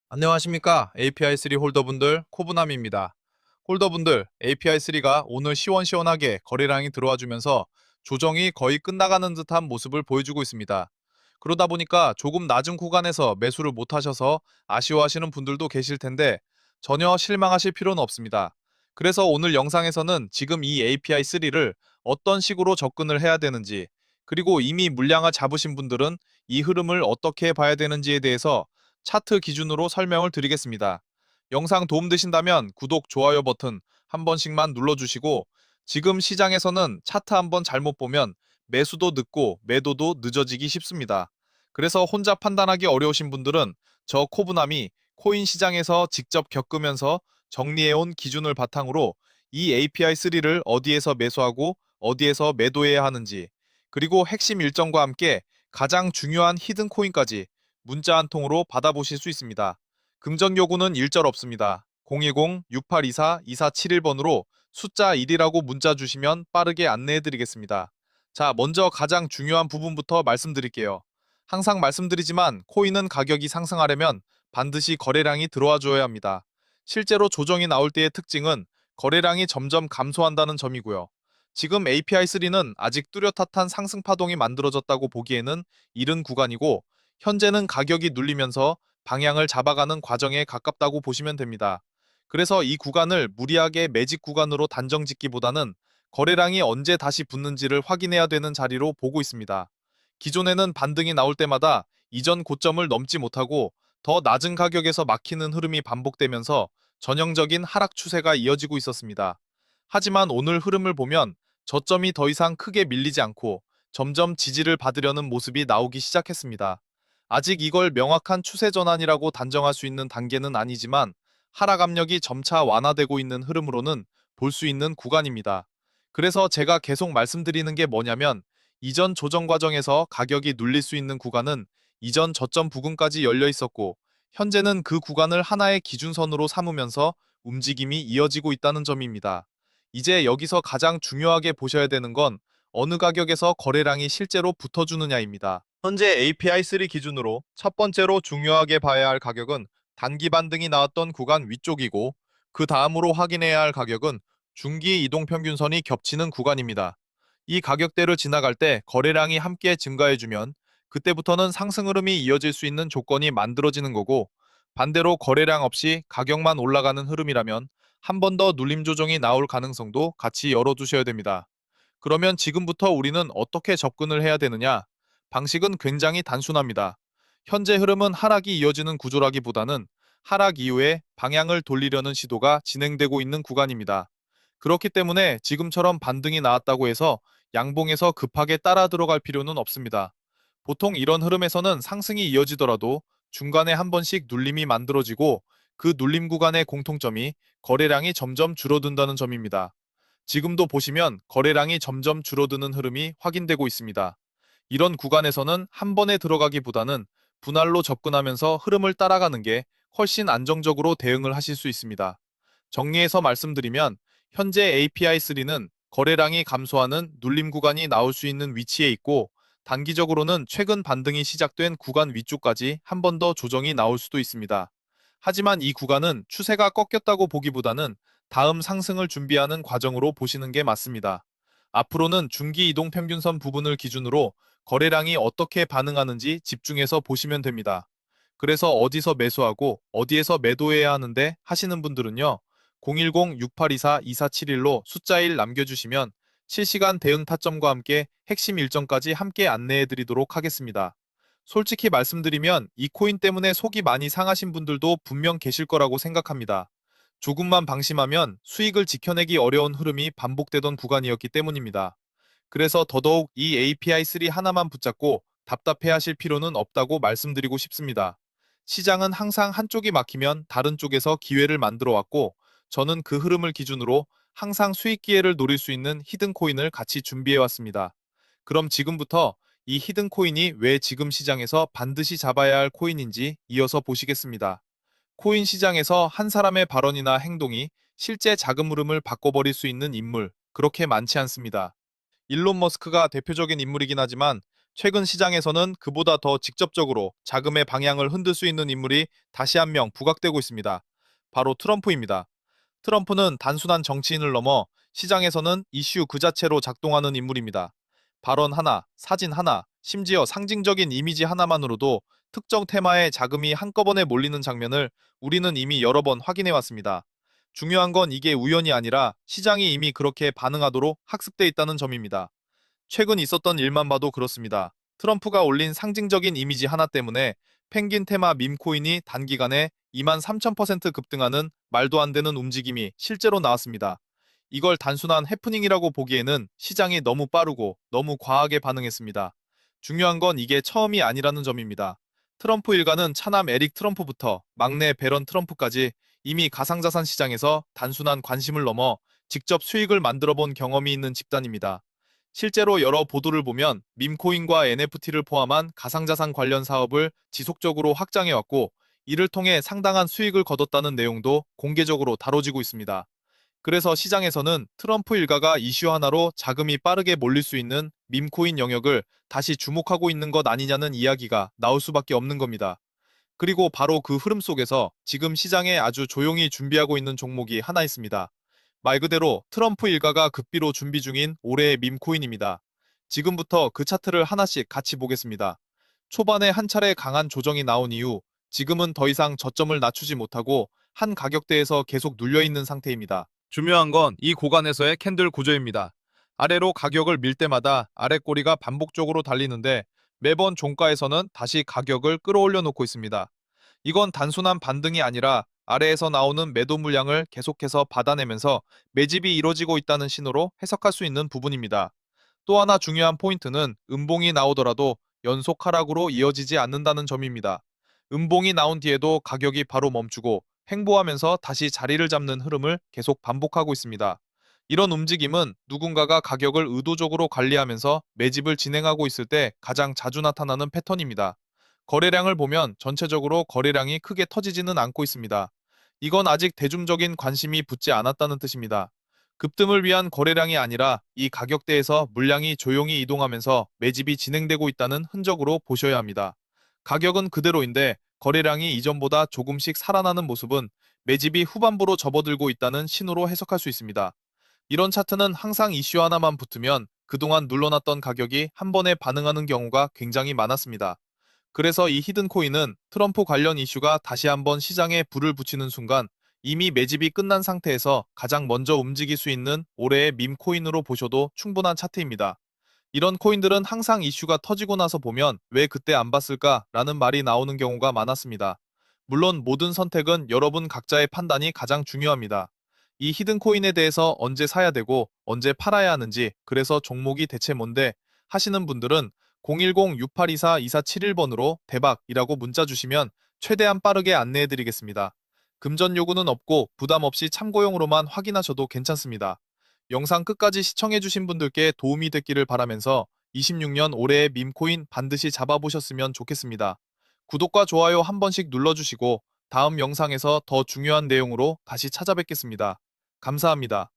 안녕하십니까? API3 홀더분들 코브남입니다. 홀더분들, API3가 오늘 시원시원하게 거래량이 들어와 주면서 조정이 거의 끝나가는 듯한 모습을 보여주고 있습니다. 그러다 보니까 조금 낮은 구간에서 매수를 못하셔서 아쉬워하시는 분들도 계실 텐데 전혀 실망하실 필요는 없습니다. 그래서 오늘 영상에서는 지금 이 API3를 어떤 식으로 접근을 해야 되는지, 그리고 이미 물량을 잡으신 분들은 이 흐름을 어떻게 봐야 되는지에 대해서 차트 기준으로 설명을 드리겠습니다. 영상 도움되신다면 구독, 좋아요 버튼 한 번씩만 눌러주시고, 지금 시장에서는 차트 한번 잘못 보면 매수도 늦고 매도도 늦어지기 쉽습니다. 그래서 혼자 판단하기 어려우신 분들은 저 코브남이 코인 시장에서 직접 겪으면서 정리해온 기준을 바탕으로 이 API3를 어디에서 매수하고 어디에서 매도해야 하는지, 그리고 핵심 일정과 함께 가장 중요한 히든 코인까지 문자 한 통으로 받아보실 수 있습니다. 금전 요구는 일절 없습니다. 010-6824-2471번으로 숫자 1이라고 문자 주시면 빠르게 안내해드리겠습니다. 자, 먼저 가장 중요한 부분부터 말씀드릴게요. 항상 말씀드리지만 코인은 가격이 상승하려면 반드시 거래량이 들어와 줘야 합니다. 실제로 조정이 나올 때의 특징은 거래량이 점점 감소한다는 점이고요. 지금 API3는 아직 뚜렷한 상승 파동이 만들어졌다고 보기에는 이른 구간이고, 현재는 가격이 눌리면서 방향을 잡아가는 과정에 가깝다고 보시면 됩니다. 그래서 이 구간을 무리하게 매직 구간으로 단정 짓기보다는 거래량이 언제 다시 붙는지를 확인해야 되는 자리로 보고 있습니다. 기존에는 반등이 나올 때마다 이전 고점을 넘지 못하고 더 낮은 가격에서 막히는 흐름이 반복되면서 전형적인 하락 추세가 이어지고 있었습니다. 하지만 오늘 흐름을 보면 저점이 더 이상 크게 밀리지 않고 점점 지지를 받으려는 모습이 나오기 시작했습니다. 아직 이걸 명확한 추세 전환이라고 단정할 수 있는 단계는 아니지만 하락 압력이 점차 완화되고 있는 흐름으로는 볼 수 있는 구간입니다. 그래서 제가 계속 말씀드리는 게 뭐냐면, 이전 조정 과정에서 가격이 눌릴 수 있는 구간은 이전 저점 부근까지 열려 있었고, 현재는 그 구간을 하나의 기준선으로 삼으면서 움직임이 이어지고 있다는 점입니다. 이제 여기서 가장 중요하게 보셔야 되는 건 어느 가격에서 거래량이 실제로 붙어주느냐입니다. 현재 API3 기준으로 첫 번째로 중요하게 봐야 할 가격은 단기 반등이 나왔던 구간 위쪽이고, 그 다음으로 확인해야 할 가격은 중기 이동평균선이 겹치는 구간입니다. 이 가격대를 지나갈 때 거래량이 함께 증가해주면 그때부터는 상승 흐름이 이어질 수 있는 조건이 만들어지는 거고, 반대로 거래량 없이 가격만 올라가는 흐름이라면 한 번 더 눌림 조정이 나올 가능성도 같이 열어두셔야 됩니다. 그러면 지금부터 우리는 어떻게 접근을 해야 되느냐? 방식은 굉장히 단순합니다. 현재 흐름은 하락이 이어지는 구조라기보다는 하락 이후에 방향을 돌리려는 시도가 진행되고 있는 구간입니다. 그렇기 때문에 지금처럼 반등이 나왔다고 해서 양봉에서 급하게 따라 들어갈 필요는 없습니다. 보통 이런 흐름에서는 상승이 이어지더라도 중간에 한 번씩 눌림이 만들어지고, 그 눌림 구간의 공통점이 거래량이 점점 줄어든다는 점입니다. 지금도 보시면 거래량이 점점 줄어드는 흐름이 확인되고 있습니다. 이런 구간에서는 한 번에 들어가기보다는 분할로 접근하면서 흐름을 따라가는 게 훨씬 안정적으로 대응을 하실 수 있습니다. 정리해서 말씀드리면, 현재 API3는 거래량이 감소하는 눌림 구간이 나올 수 있는 위치에 있고, 단기적으로는 최근 반등이 시작된 구간 위쪽까지 한 번 더 조정이 나올 수도 있습니다. 하지만 이 구간은 추세가 꺾였다고 보기보다는 다음 상승을 준비하는 과정으로 보시는 게 맞습니다. 앞으로는 중기 이동 평균선 부분을 기준으로 거래량이 어떻게 반응하는지 집중해서 보시면 됩니다. 그래서 어디서 매수하고 어디에서 매도해야 하는데 하시는 분들은요, 010-6824-2471로 숫자 1 남겨주시면 실시간 대응 타점과 함께 핵심 일정까지 함께 안내해 드리도록 하겠습니다. 솔직히 말씀드리면 이 코인 때문에 속이 많이 상하신 분들도 분명 계실 거라고 생각합니다. 조금만 방심하면 수익을 지켜내기 어려운 흐름이 반복되던 구간이었기 때문입니다. 그래서 더더욱 이 API3 하나만 붙잡고 답답해 하실 필요는 없다고 말씀드리고 싶습니다. 시장은 항상 한쪽이 막히면 다른 쪽에서 기회를 만들어 왔고, 저는 그 흐름을 기준으로 항상 수익 기회를 노릴 수 있는 히든 코인을 같이 준비해 왔습니다. 그럼 지금부터 이 히든 코인이 왜 지금 시장에서 반드시 잡아야 할 코인인지 이어서 보시겠습니다. 코인 시장에서 한 사람의 발언이나 행동이 실제 자금 흐름을 바꿔버릴 수 있는 인물, 그렇게 많지 않습니다. 일론 머스크가 대표적인 인물이긴 하지만 최근 시장에서는 그보다 더 직접적으로 자금의 방향을 흔들 수 있는 인물이 다시 한 명 부각되고 있습니다. 바로 트럼프입니다. 트럼프는 단순한 정치인을 넘어 시장에서는 이슈 그 자체로 작동하는 인물입니다. 발언 하나, 사진 하나, 심지어 상징적인 이미지 하나만으로도 특정 테마에 자금이 한꺼번에 몰리는 장면을 우리는 이미 여러 번 확인해 왔습니다. 중요한 건 이게 우연이 아니라 시장이 이미 그렇게 반응하도록 학습돼 있다는 점입니다. 최근 있었던 일만 봐도 그렇습니다. 트럼프가 올린 상징적인 이미지 하나 때문에 펭귄 테마 밈코인이 단기간에 23,000% 급등하는 말도 안 되는 움직임이 실제로 나왔습니다. 이걸 단순한 해프닝이라고 보기에는 시장이 너무 빠르고 너무 과하게 반응했습니다. 중요한 건 이게 처음이 아니라는 점입니다. 트럼프 일가는 차남 에릭 트럼프부터 막내 베런 트럼프까지 이미 가상자산 시장에서 단순한 관심을 넘어 직접 수익을 만들어 본 경험이 있는 집단입니다. 실제로 여러 보도를 보면 밈코인과 NFT를 포함한 가상자산 관련 사업을 지속적으로 확장해왔고, 이를 통해 상당한 수익을 거뒀다는 내용도 공개적으로 다뤄지고 있습니다. 그래서 시장에서는 트럼프 일가가 이슈 하나로 자금이 빠르게 몰릴 수 있는 밈코인 영역을 다시 주목하고 있는 것 아니냐는 이야기가 나올 수밖에 없는 겁니다. 그리고 바로 그 흐름 속에서 지금 시장에 아주 조용히 준비하고 있는 종목이 하나 있습니다. 말 그대로 트럼프 일가가 급비로 준비 중인 올해의 밈코인입니다. 지금부터 그 차트를 하나씩 같이 보겠습니다. 초반에 한 차례 강한 조정이 나온 이후 지금은 더 이상 저점을 낮추지 못하고 한 가격대에서 계속 눌려있는 상태입니다. 중요한 건 이 구간에서의 캔들 구조입니다. 아래로 가격을 밀 때마다 아래 꼬리가 반복적으로 달리는데 매번 종가에서는 다시 가격을 끌어올려 놓고 있습니다. 이건 단순한 반등이 아니라 아래에서 나오는 매도 물량을 계속해서 받아내면서 매집이 이뤄지고 있다는 신호로 해석할 수 있는 부분입니다. 또 하나 중요한 포인트는 음봉이 나오더라도 연속 하락으로 이어지지 않는다는 점입니다. 음봉이 나온 뒤에도 가격이 바로 멈추고 횡보하면서 다시 자리를 잡는 흐름을 계속 반복하고 있습니다. 이런 움직임은 누군가가 가격을 의도적으로 관리하면서 매집을 진행하고 있을 때 가장 자주 나타나는 패턴입니다. 거래량을 보면 전체적으로 거래량이 크게 터지지는 않고 있습니다. 이건 아직 대중적인 관심이 붙지 않았다는 뜻입니다. 급등을 위한 거래량이 아니라 이 가격대에서 물량이 조용히 이동하면서 매집이 진행되고 있다는 흔적으로 보셔야 합니다. 가격은 그대로인데 거래량이 이전보다 조금씩 살아나는 모습은 매집이 후반부로 접어들고 있다는 신호로 해석할 수 있습니다. 이런 차트는 항상 이슈 하나만 붙으면 그동안 눌러놨던 가격이 한 번에 반응하는 경우가 굉장히 많았습니다. 그래서 이 히든코인은 트럼프 관련 이슈가 다시 한번 시장에 불을 붙이는 순간 이미 매집이 끝난 상태에서 가장 먼저 움직일 수 있는 올해의 밈코인으로 보셔도 충분한 차트입니다. 이런 코인들은 항상 이슈가 터지고 나서 보면 왜 그때 안 봤을까라는 말이 나오는 경우가 많았습니다. 물론 모든 선택은 여러분 각자의 판단이 가장 중요합니다. 이 히든코인에 대해서 언제 사야 되고 언제 팔아야 하는지, 그래서 종목이 대체 뭔데 하시는 분들은 010-6824-2471번으로 대박이라고 문자 주시면 최대한 빠르게 안내해드리겠습니다. 금전 요구는 없고 부담 없이 참고용으로만 확인하셔도 괜찮습니다. 영상 끝까지 시청해주신 분들께 도움이 됐기를 바라면서 26년 올해의 밈코인 반드시 잡아보셨으면 좋겠습니다. 구독과 좋아요 한 번씩 눌러주시고 다음 영상에서 더 중요한 내용으로 다시 찾아뵙겠습니다. 감사합니다.